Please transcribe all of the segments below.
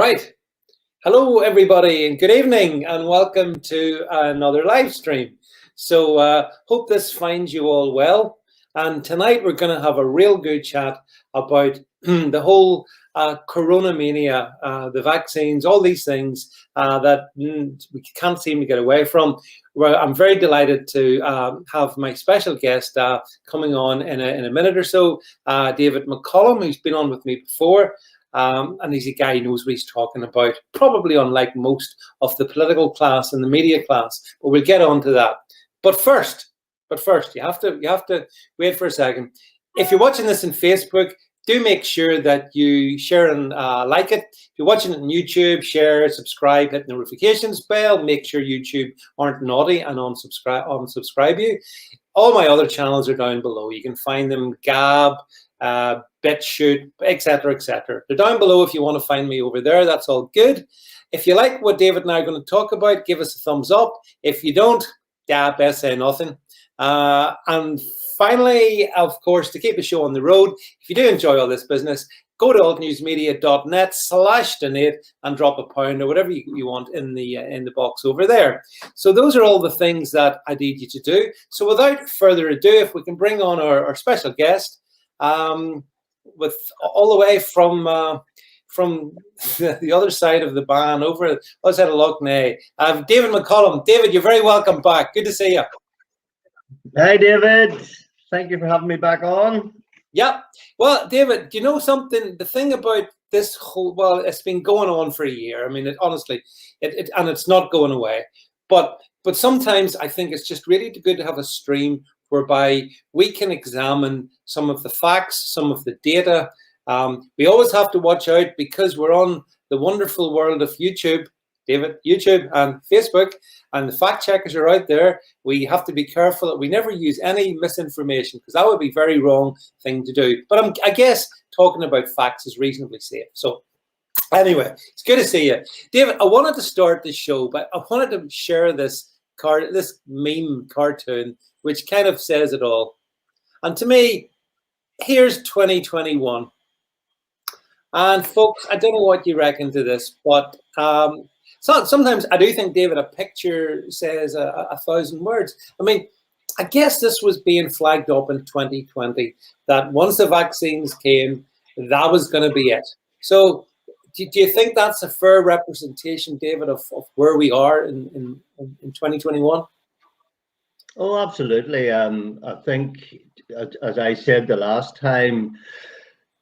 Right. Hello, everybody, and good evening, and welcome to another live stream. So, hope this finds you all well. And tonight we're going to have a real good chat about the whole corona mania, the vaccines, all these things that we can't seem to get away from. Well, I'm very delighted to have my special guest coming on in a minute or so, David McCollum, who's been on with me before. And he's a guy who knows what he's talking about, probably unlike most of the political class and the media class. But we'll get on to that. But first, you have to wait for a second. If you're watching this on Facebook, do make sure that you share and like it. If you're watching it on YouTube, share, subscribe, hit the notifications bell. Make sure YouTube aren't naughty and unsubscribe you. All my other channels are down below. You can find them: Gab, BitChute, etc., etc. They're down below if you want to find me over there. That's all good. If you like what David and I are going to talk about, give us a thumbs up. If you don't, best say nothing. And finally, of course, to keep the show on the road, if you do enjoy all this business, go to altnewsmedia.net/donate and drop £1 or whatever you want in the box over there. So those are all the things that I need you to do. So without further ado, if we can bring on our special guest, with all the way from the other side of the ban over the other side of Loch Ness, David McCollum. David, you're very welcome back. Good to see you. Hi, David. Thank you for having me back on. Yeah. Well, David, do you know something? The thing about this whole, well, it's been going on for a year. I mean, honestly, and it's not going away. But sometimes I think it's just really good to have a stream whereby we can examine some of the facts, some of the data. We always have to watch out because we're on the wonderful world of YouTube, David, YouTube and Facebook, and the fact checkers are out there. We have to be careful that we never use any misinformation because that would be a very wrong thing to do. But I guess talking about facts is reasonably safe. So anyway, it's good to see you. David, I wanted to start the show, but I wanted to share this meme cartoon, which kind of says it all. And to me, here's 2021. And folks, I don't know what you reckon to this, but sometimes I do think, David, a picture says 1,000 words. I mean, I guess this was being flagged up in 2020, that once the vaccines came, that was going to be it. So do you think that's a fair representation, David, of where we are in 2021? Oh, absolutely. I think, as I said the last time,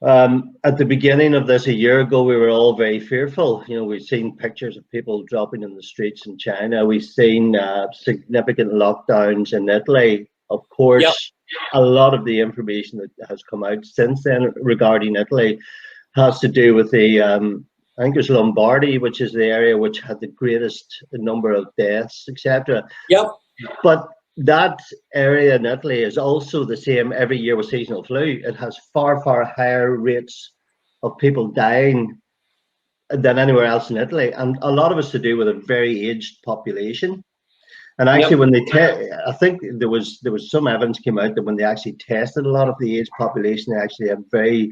at the beginning of this a year ago, we were all very fearful. You know, we've seen pictures of people dropping in the streets in China. We've seen significant lockdowns in Italy. Of course, yep. A lot of the information that has come out since then regarding Italy has to do with the, I think it's Lombardy, which is the area which had the greatest number of deaths, etc. Yep. But that area in Italy is also the same every year with seasonal flu. It has far, far higher rates of people dying than anywhere else in Italy. And a lot of it's to do with a very aged population. And actually, yep. When they I think there was some evidence came out that when they actually tested a lot of the aged population, they actually had very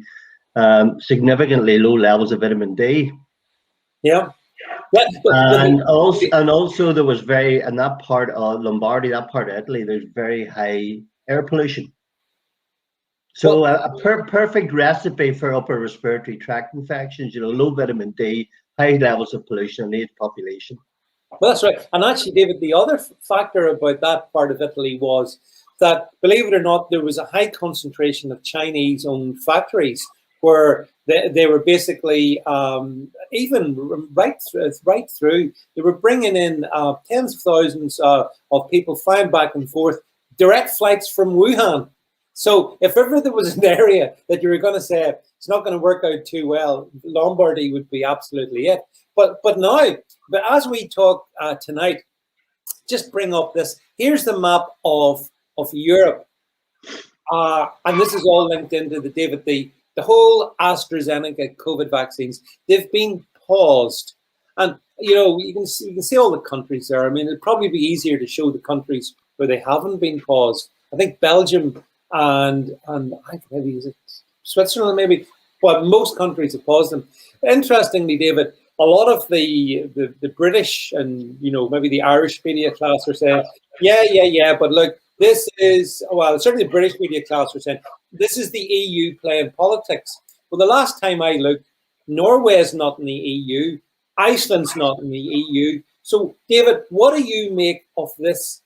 significantly low levels of vitamin D. Yeah. And also there was in that part of Lombardy, that part of Italy, there's very high air pollution. So a perfect recipe for upper respiratory tract infections, you know, low vitamin D, high levels of pollution, and aged population. Well, that's right. And actually, David, the other factor about that part of Italy was that, believe it or not, there was a high concentration of Chinese-owned factories where they were basically, even right through, they were bringing in tens of thousands of people flying back and forth, direct flights from Wuhan. So if ever there was an area that you were going to say it's not going to work out too well, Lombardy would be absolutely it. But as we talk tonight, just bring up this. Here's the map of Europe, and this is all linked into the whole AstraZeneca COVID vaccines. They've been paused, and you know you can see all the countries there. I mean, it'd probably be easier to show the countries where they haven't been paused. I think Belgium and maybe is it Switzerland maybe, but most countries have paused them. Interestingly, David, a lot of the British and, you know, maybe the Irish media class are saying, yeah, but look, this is, well, certainly the British media class are saying, this is the EU playing politics. Well, the last time I looked, Norway is not in the EU, Iceland's not in the EU. So, David, what do you make of this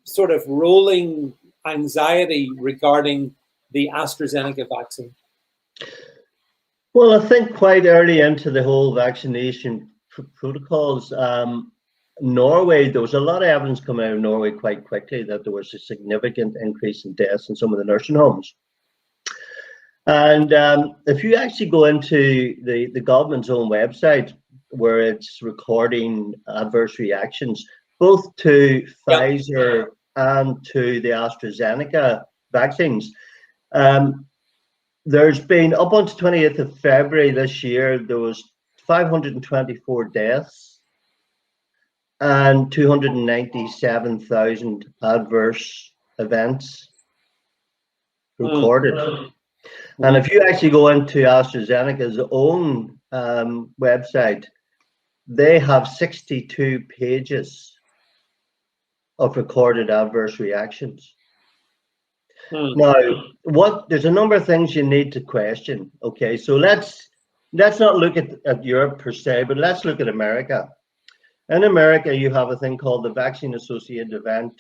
sort of rolling anxiety regarding the AstraZeneca vaccine? Well, I think quite early into the whole vaccination protocols, Norway, there was a lot of evidence coming out of Norway quite quickly that there was a significant increase in deaths in some of the nursing homes. And if you actually go into the government's own website, where it's recording adverse reactions, both to Pfizer and to the AstraZeneca vaccines, there's been, up until 28th of February this year, there was 524 deaths and 297,000 adverse events recorded. And if you actually go into AstraZeneca's own website, they have 62 pages of recorded adverse reactions. Now, there's a number of things you need to question. Okay, so let's not look at Europe per se, but let's look at America. In America, you have a thing called the vaccine-associated event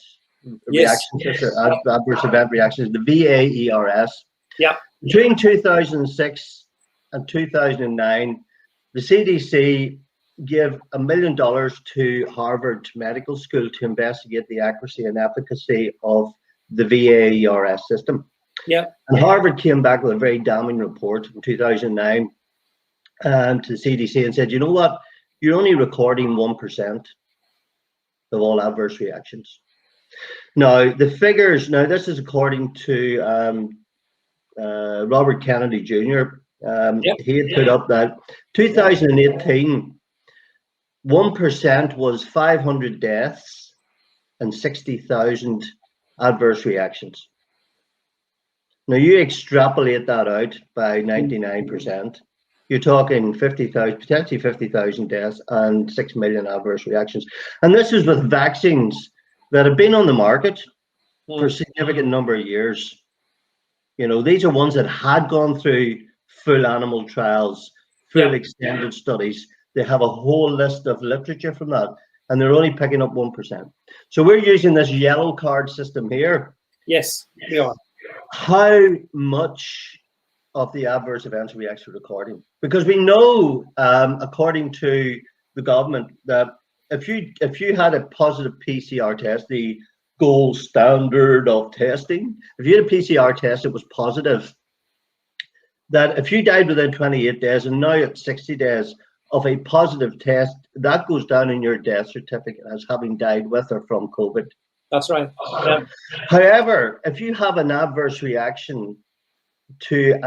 reactions, adverse event reactions, the VAERS. Yeah. Between 2006 and 2009, the CDC gave $1 million to Harvard Medical School to investigate the accuracy and efficacy of the VAERS system. Yeah. And Harvard came back with a very damning report in 2009 to the CDC and said, you know what, you're only recording 1% of all adverse reactions. Now, the figures, now this is according to Robert Kennedy Jr. He had put up that 2018, 1% was 500 deaths and 60,000 adverse reactions. Now you extrapolate that out by 99%, you're talking 50,000, potentially 50,000 deaths and 6 million adverse reactions. And this is with vaccines that have been on the market for a significant number of years. You know, these are ones that had gone through full animal trials, full extended studies. They have a whole list of literature from that, and they're only picking up 1%. So we're using this yellow card system here. Yes, we are. How much of the adverse events are we actually recording? Because we know, according to the government, that if you had a positive PCR test, the gold standard of testing, if you had a PCR test that was positive, that if you died within 28 days, and now it's 60 days of a positive test, that goes down in your death certificate as having died with or from COVID. That's right. Yeah. However, if you have an adverse reaction to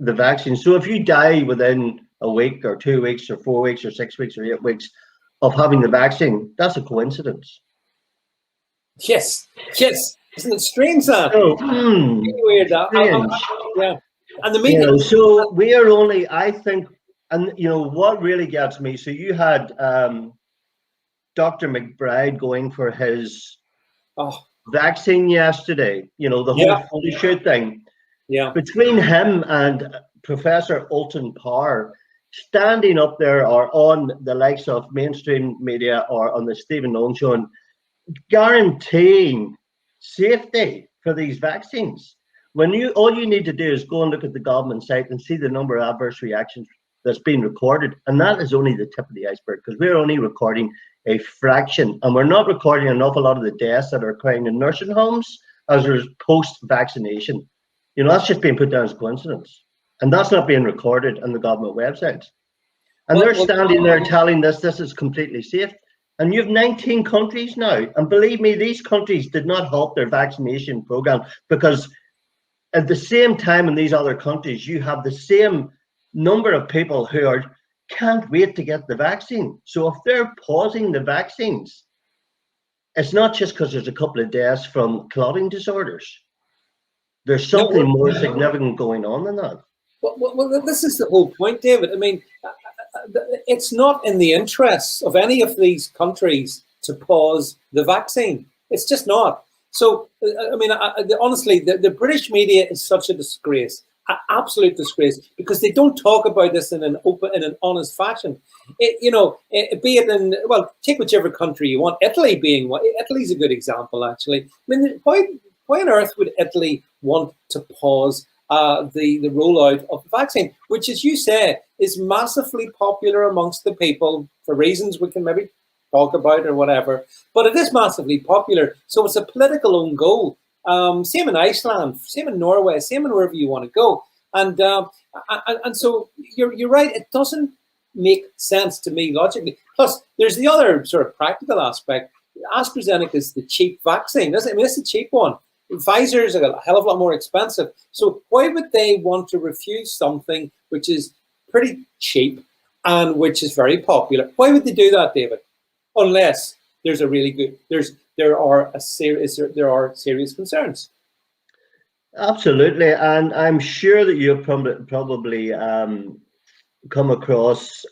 the vaccine, so if you die within a week or 2 weeks or 4 weeks or 6 weeks or 8 weeks of having the vaccine, that's a coincidence. Yes. Isn't it strange, that? So, weird. Yeah. And the media. So we are only, I think, and what really gets me. So you had Dr. McBride going for his vaccine yesterday. The whole photo shoot thing. Yeah. Between him and Professor Alton Power, standing up there or on the likes of mainstream media or on the Stephen Nolan show, and guaranteeing safety for these vaccines, when all you need to do is go and look at the government site and see the number of adverse reactions that's been recorded, and that is only the tip of the iceberg, because we're only recording a fraction, and we're not recording an awful lot of the deaths that are occurring in nursing homes as there's post-vaccination. That's just being put down as coincidence, and that's not being recorded on the government websites. And they're standing there telling this is completely safe. And you have 19 countries now, and believe me, these countries did not halt their vaccination program, because at the same time in these other countries, you have the same number of people who can't wait to get the vaccine. So if they're pausing the vaccines, it's not just because there's a couple of deaths from clotting disorders. There's something more significant going on than that. Well, this is the whole point, David. I mean, it's not in the interests of any of these countries to pause the vaccine. It's just not. So, I mean, honestly, the British media is such a disgrace, an absolute disgrace, because they don't talk about this in an open, in an honest fashion. Be it in, well, take whichever country you want. Italy being one. Italy's a good example, actually. I mean, why on earth would Italy want to pause the rollout of the vaccine, which, as you say, is massively popular amongst the people for reasons we can maybe talk about or whatever, but it is massively popular. So it's a political own goal. Same in Iceland, same in Norway, same in wherever you want to go. And so you're right. It doesn't make sense to me logically. Plus, there's the other sort of practical aspect. AstraZeneca is the cheap vaccine, isn't it? I mean, it's a cheap one. Pfizer's a hell of a lot more expensive. So why would they want to refuse something which is pretty cheap and which is very popular? Why would they do that, David? Unless there's a really good, there are serious concerns. Absolutely, and I'm sure that you've probably come across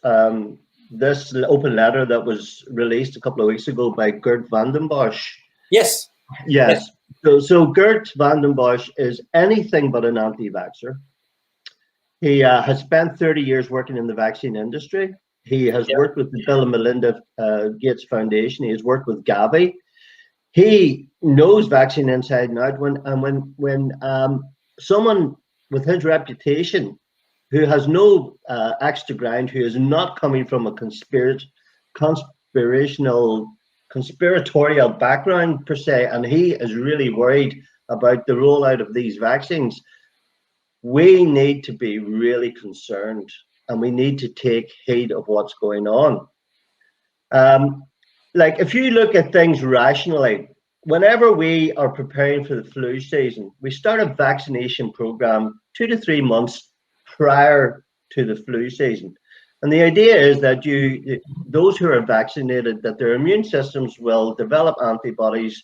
this open letter that was released a couple of weeks ago by Gert van den Bosch. Yes. Yes. So Gert van den Bosch is anything but an anti-vaxxer. He has spent 30 years working in the vaccine industry. He has worked with the Bill and Melinda Gates Foundation. He has worked with Gavi. He knows vaccine inside and out. When someone with his reputation, who has no axe to grind, who is not coming from a conspiratorial background per se, and he is really worried about the rollout of these vaccines, we need to be really concerned. And we need to take heed of what's going on. Like, if you look at things rationally, whenever we are preparing for the flu season, we start a vaccination program 2 to 3 months prior to the flu season. And the idea is that those who are vaccinated, that their immune systems will develop antibodies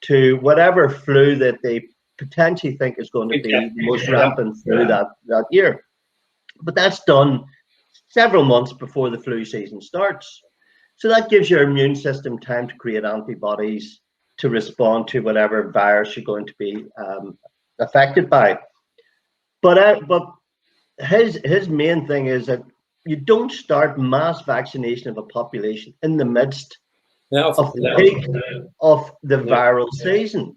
to whatever flu that they potentially think is going to be the most rampant flu that year. But that's done several months before the flu season starts. So that gives your immune system time to create antibodies to respond to whatever virus you're going to be affected by. But his main thing is that you don't start mass vaccination of a population in the midst of the peak of the viral season.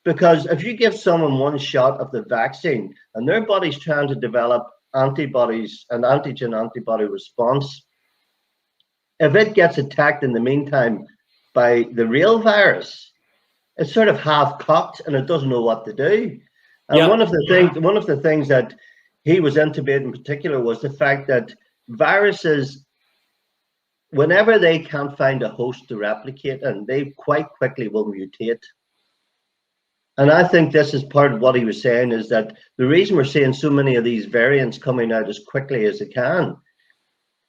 Because if you give someone one shot of the vaccine and their body's trying to develop antibodies and antigen antibody response, if it gets attacked in the meantime by the real virus, it's sort of half cocked and it doesn't know what to do. And one of the things that he was intimating in particular was the fact that viruses, whenever they can't find a host to replicate, and they quite quickly will mutate. And I think this is part of what he was saying, is that the reason we're seeing so many of these variants coming out as quickly as they can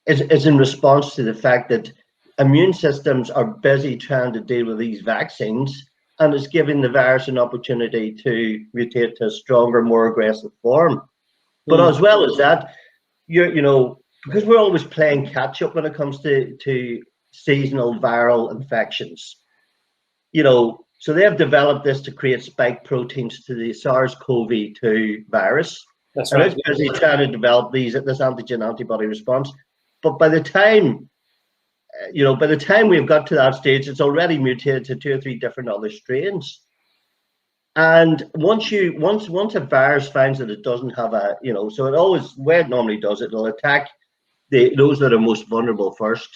is in response to the fact that immune systems are busy trying to deal with these vaccines, and it's giving the virus an opportunity to mutate to a stronger, more aggressive form. But as well as that, because we're always playing catch up when it comes to seasonal viral infections, so they have developed this to create spike proteins to the SARS-CoV-2 virus. That's right. And it's busy trying to develop this antigen antibody response. But by the time we've got to that stage, it's already mutated to 2 or 3 different other strains. And once a virus finds that it doesn't have so it always, where it normally does, it'll attack those that are most vulnerable first,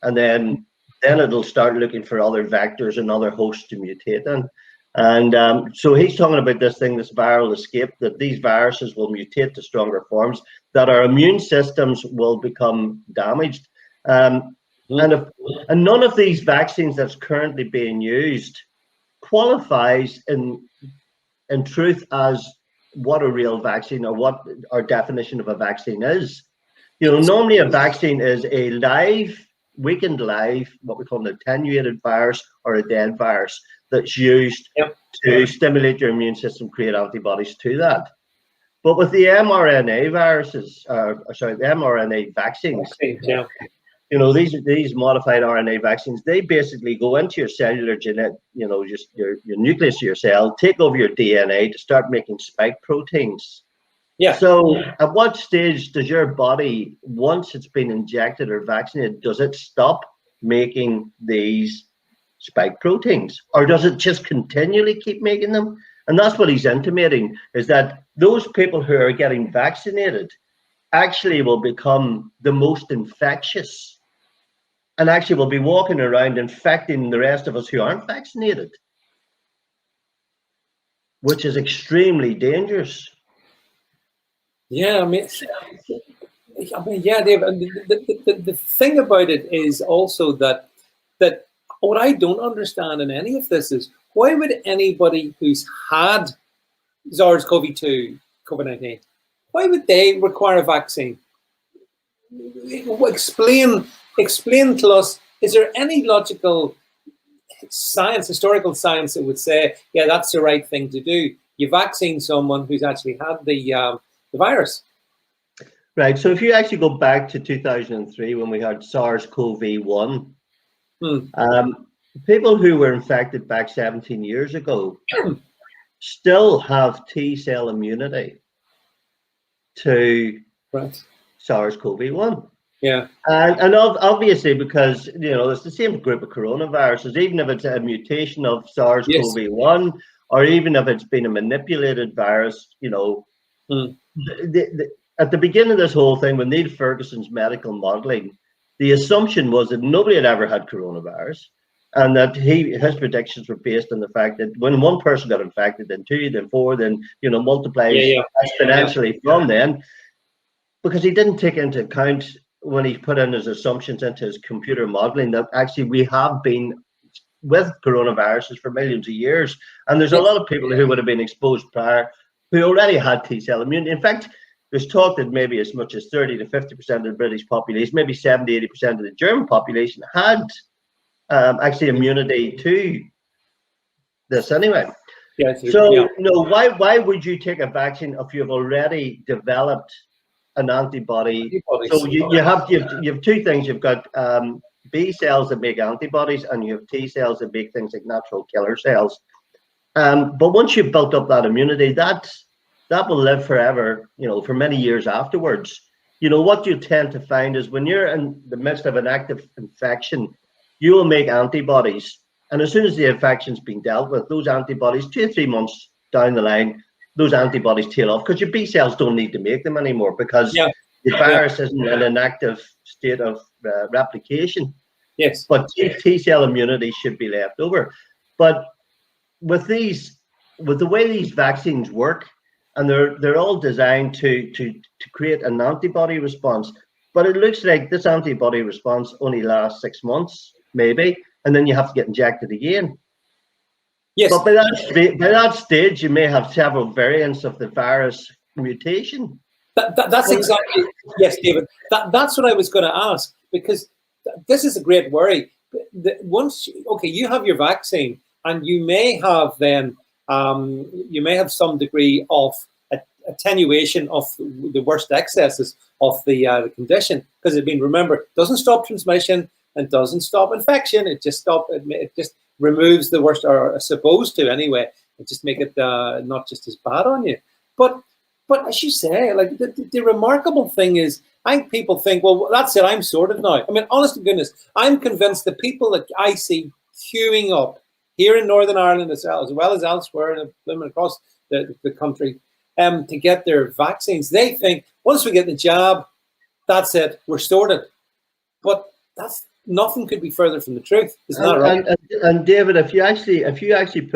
and then it'll start looking for other vectors and other hosts to mutate in. And so he's talking about this viral escape, that these viruses will mutate to stronger forms, that our immune systems will become damaged. And none of these vaccines that's currently being used qualifies in truth as what a real vaccine, or what our definition of a vaccine is. Normally a vaccine is a weakened live, what we call an attenuated virus or a dead virus that's used to stimulate your immune system, create antibodies to that. But with the mRNA viruses, sorry, the mRNA vaccines, Yeah. you know, these modified RNA vaccines, they basically go into your cellular genetic, you know, just your nucleus of your cell, take over your DNA to start making spike proteins. Yeah. So at what stage does your body, once it's been injected or vaccinated, does it stop making these spike proteins, or does it just continually keep making them? And that's what he's intimating, is that those people who are getting vaccinated actually will become the most infectious, and actually will be walking around infecting the rest of us who aren't vaccinated, which is extremely dangerous. Yeah, yeah, Dave. And the thing about it is also that what I don't understand in any of this is, why would anybody who's had SARS-CoV-2, COVID-19, why would they require a vaccine? Explain to us, is there any logical science, historical science, that would say, yeah, that's the right thing to do? You vaccine someone who's actually had the virus. Right. So if you actually go back to 2003, when we had SARS-CoV-1, people who were infected back 17 years ago still have T-cell immunity to SARS-CoV-1. Yeah. And obviously, because, you know, it's the same group of coronaviruses, even if it's a mutation of SARS-CoV-1, or even if it's been a manipulated virus, you know, at the beginning of this whole thing, with Neil Ferguson's medical modeling, the assumption was that nobody had ever had coronavirus, and that his predictions were based on the fact that when one person got infected, then two, then four, then, you know, multiplies exponentially from then, because he didn't take into account, when he put in his assumptions into his computer modeling, that actually we have been with coronaviruses for millions of years, and there's a lot of people who would have been exposed prior who already had T-cell immunity. In fact, there's talk that maybe as much as 30 to 50% of the British population, maybe 70, 80% of the German population had actually immunity to this anyway. So, you know, why would you take a vaccine if you've already developed an antibody? So you have two things. You've got B cells that make antibodies, and you have T cells that make things like natural killer cells. But once you've built up that immunity, that will live forever, you know, for many years afterwards. You know, what you tend to find is when you're in the midst of an active infection, you will make antibodies. And as soon as the infection's been dealt with, those antibodies, 2 or 3 months down the line, those antibodies tail off, because your B cells don't need to make them anymore, because the virus isn't in an active state of replication. Yes. But T cell immunity should be left over. But with the way these vaccines work, and they're all designed to create an antibody response, but it looks like this antibody response only lasts 6 months, maybe, and then you have to get injected again. Yes. But by that stage, you may have several variants of the virus mutation. That's exactly, yes, David. That's what I was going to ask, because this is a great worry. Once, okay, you have your vaccine, and you may have then you may have some degree of attenuation of the worst excesses of the condition, because remember, it doesn't stop transmission and doesn't stop infection. It just removes the worst, or supposed to anyway, and just make it not just as bad on you. But as you say, like the remarkable thing is, I think people think, well, that's it, I'm sorted now. I mean, honest to goodness, I'm convinced the people that I see queuing up here in Northern Ireland as well as elsewhere and across the country to get their vaccines, they think once we get the jab, that's it, we're sorted. But that's nothing could be further from the truth. Isn't that right? And David, if you actually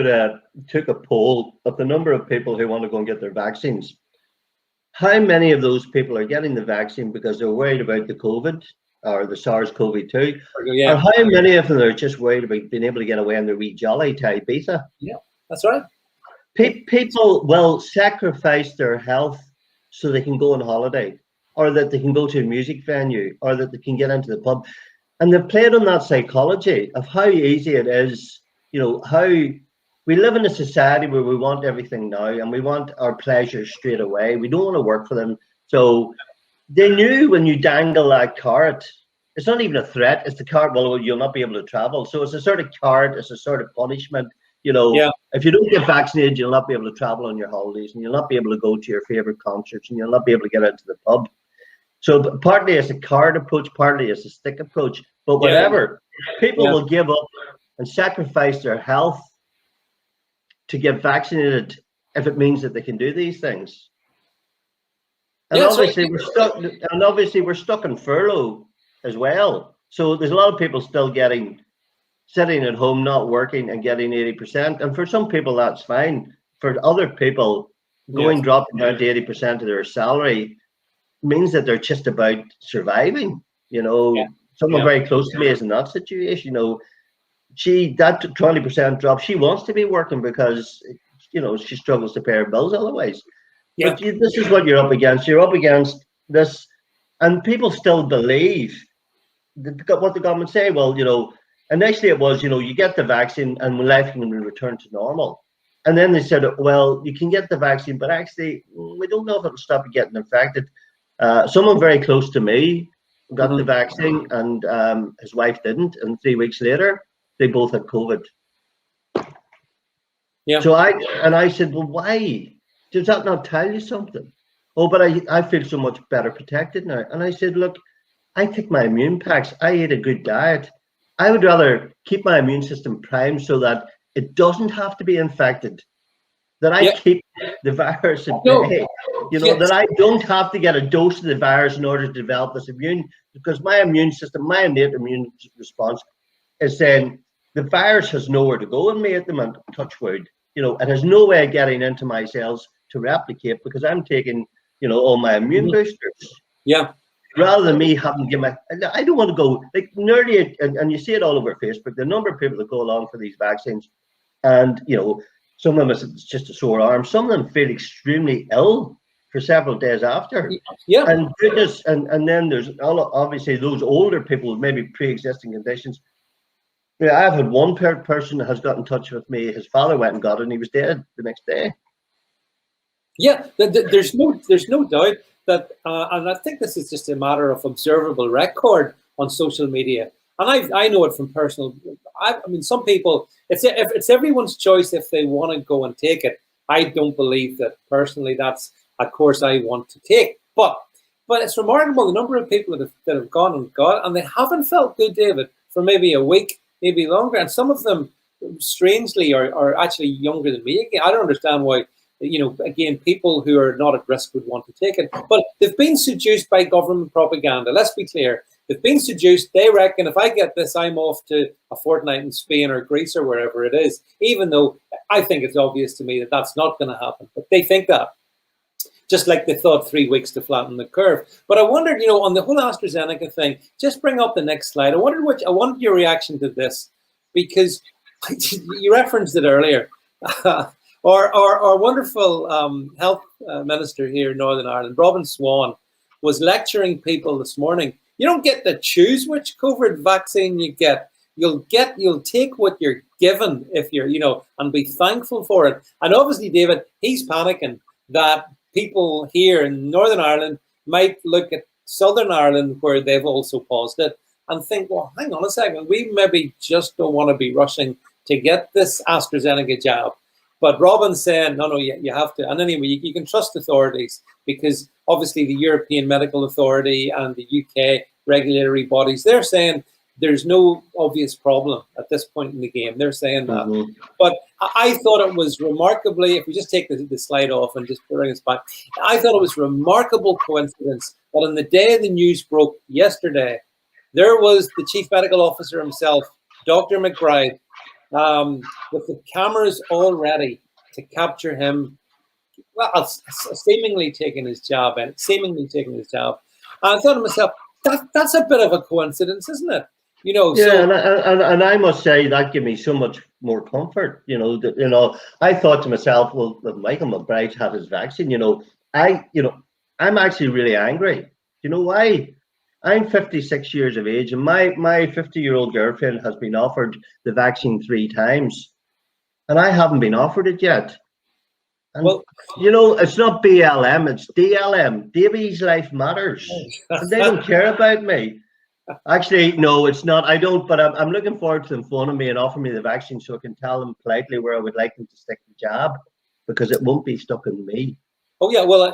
took a poll of the number of people who want to go and get their vaccines, how many of those people are getting the vaccine because they're worried about the COVID or the SARS-CoV-2, or how many of them are just worried about being able to get away on their wee jolly to Ibiza? Yeah, that's right. People will sacrifice their health so they can go on holiday, or that they can go to a music venue, or that they can get into the pub. And they've played on that psychology of how easy it is, you know, how we live in a society where we want everything now and we want our pleasure straight away. We don't want to work for them. So they knew when you dangle that carrot, it's not even a threat. It's the carrot, well, you'll not be able to travel. So it's a sort of carrot, it's a sort of punishment. You know, Yeah. if you don't get vaccinated, you'll not be able to travel on your holidays and you'll not be able to go to your favorite concerts and you'll not be able to get into the pub. So partly it's a carrot approach, partly it's a stick approach. But whatever, people will give up and sacrifice their health to get vaccinated if it means that they can do these things. And obviously we're stuck. And obviously we're stuck in furlough as well. So there's a lot of people still sitting at home, not working, and getting 80%. And for some people that's fine. For other people, dropping down to 80% of their salary means that they're just about surviving. You know, someone very close to me is in that situation. You know, that 20% drop. She wants to be working because, you know, she struggles to pay her bills otherwise. But this is what you're up against. You're up against this, and people still believe what the government say. Well, you know, initially it was, you know, you get the vaccine and life can return to normal. And then they said, well, you can get the vaccine, but actually we don't know if it'll stop you getting infected. Someone very close to me got the vaccine, and his wife didn't. And 3 weeks later, they both had COVID. Yeah. So I said, well, why? Does that not tell you something? Oh, but I feel so much better protected now. And I said, look, I take my immune packs. I eat a good diet. I would rather keep my immune system primed so that it doesn't have to be infected, that I keep the virus at bay, you know, that I don't have to get a dose of the virus in order to develop this immune, because my immune system, my innate immune response is saying the virus has nowhere to go in me at the moment, touch wood. You know, it has no way of getting into my cells to replicate because I'm taking, you know, all my immune boosters. Yeah. Rather than me having to give I don't want to go like nearly, and you see it all over Facebook, the number of people that go along for these vaccines, and you know, some of them it's just a sore arm, some of them feel extremely ill for several days after. Yeah. And goodness, and then there's obviously those older people with maybe pre-existing conditions. Yeah, I've had one person that has got in touch with me. His father went and got it, and he was dead the next day. Yeah, there's no doubt that, and I think this is just a matter of observable record on social media. And I know it from personal. I mean, some people, it's everyone's choice if they want to go and take it. I don't believe that personally. That's a course I want to take. But it's remarkable the number of people that have gone and got it, and they haven't felt good, David, for maybe a week, maybe longer. And some of them, strangely, are actually younger than me. Again, I don't understand why, you know, again, people who are not at risk would want to take it. But they've been seduced by government propaganda. Let's be clear. They've been seduced. They reckon if I get this, I'm off to a fortnight in Spain or Greece or wherever it is, even though I think it's obvious to me that that's not going to happen. But they think that. Just like they thought 3 weeks to flatten the curve. But I wondered, you know, on the whole AstraZeneca thing, just bring up the next slide. I wanted your reaction to this, because you referenced it earlier. Our wonderful health minister here in Northern Ireland, Robin Swan, was lecturing people this morning. You don't get to choose which COVID vaccine you get. You'll take what you're given if you're, you know, and be thankful for it. And obviously, David, he's panicking that people here in Northern Ireland might look at Southern Ireland, where they've also paused it, and think, well, hang on a second, we maybe just don't want to be rushing to get this AstraZeneca jab. But Robin's saying, no, you have to. And anyway, you can trust authorities, because obviously the European Medical Authority and the UK regulatory bodies, they're saying there's no obvious problem at this point in the game. They're saying that. But I thought it was remarkably, if we just take the slide off and just bring us back, I thought it was remarkable coincidence that on the day the news broke yesterday, there was the chief medical officer himself, Dr. McBride, with the cameras all ready to capture him, well, seemingly taking his job. And I thought to myself, that's a bit of a coincidence, isn't it? You know. Yeah, so, and I must say that gave me so much more comfort. You know, I thought to myself, well, if Michael McBride had his vaccine, I'm actually really angry. You know why? I'm 56 years of age, and my 50-year-old girlfriend has been offered the vaccine 3 times. and I haven't been offered it yet. And, well, you know, it's not BLM, it's DLM. Davy's Life Matters. And they don't care about me. Actually, no, it's not. I don't, but I'm looking forward to them phoning me and offering me the vaccine so I can tell them politely where I would like them to stick the jab, because it won't be stuck in me. oh yeah, well,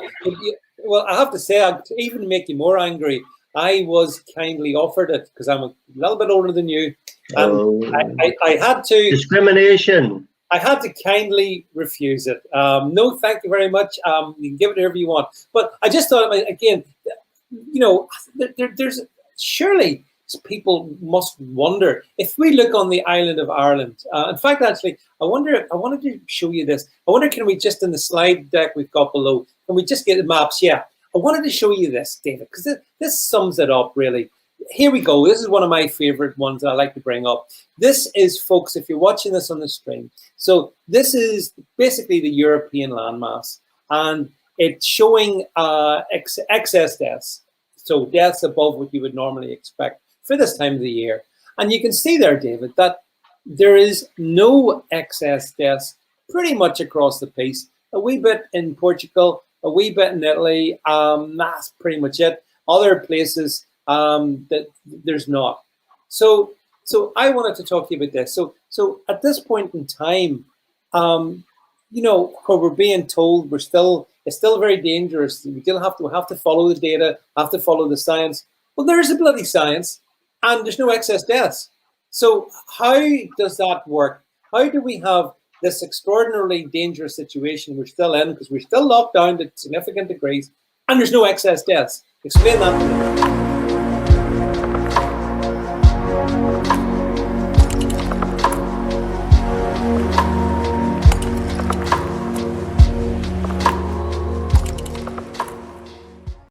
I have to say, to even make you more angry, I was kindly offered it because I'm a little bit older than you, and I had to Discrimination. I had to kindly refuse it. No, thank you very much. You can give it whoever you want. But I just thought, again, you know, there's surely people must wonder if we look on the island of Ireland. In fact, actually, I wanted to show you this. I wonder, can we just in the slide deck we've got below, can we just get the maps? Yeah, I wanted to show you this, David, because this sums it up really. Here we go. This is one of my favorite ones that I like to bring up. This is, folks, if you're watching this on the stream, so this is basically the European landmass, and it's showing excess deaths. So deaths above what you would normally expect for this time of the year. And you can see there, David, that there is no excess deaths pretty much across the piece. A wee bit in Portugal, a wee bit in Italy. That's pretty much it. Other places that there's not. So I wanted to talk to you about this. So at this point in time, you know, where we're being told it's still very dangerous. We still have to follow the data, have to follow the science. Well, there is a bloody science, and there's no excess deaths. So how does that work? How do we have this extraordinarily dangerous situation we're still in, because we're still locked down to significant degrees, and there's no excess deaths? Explain that to me.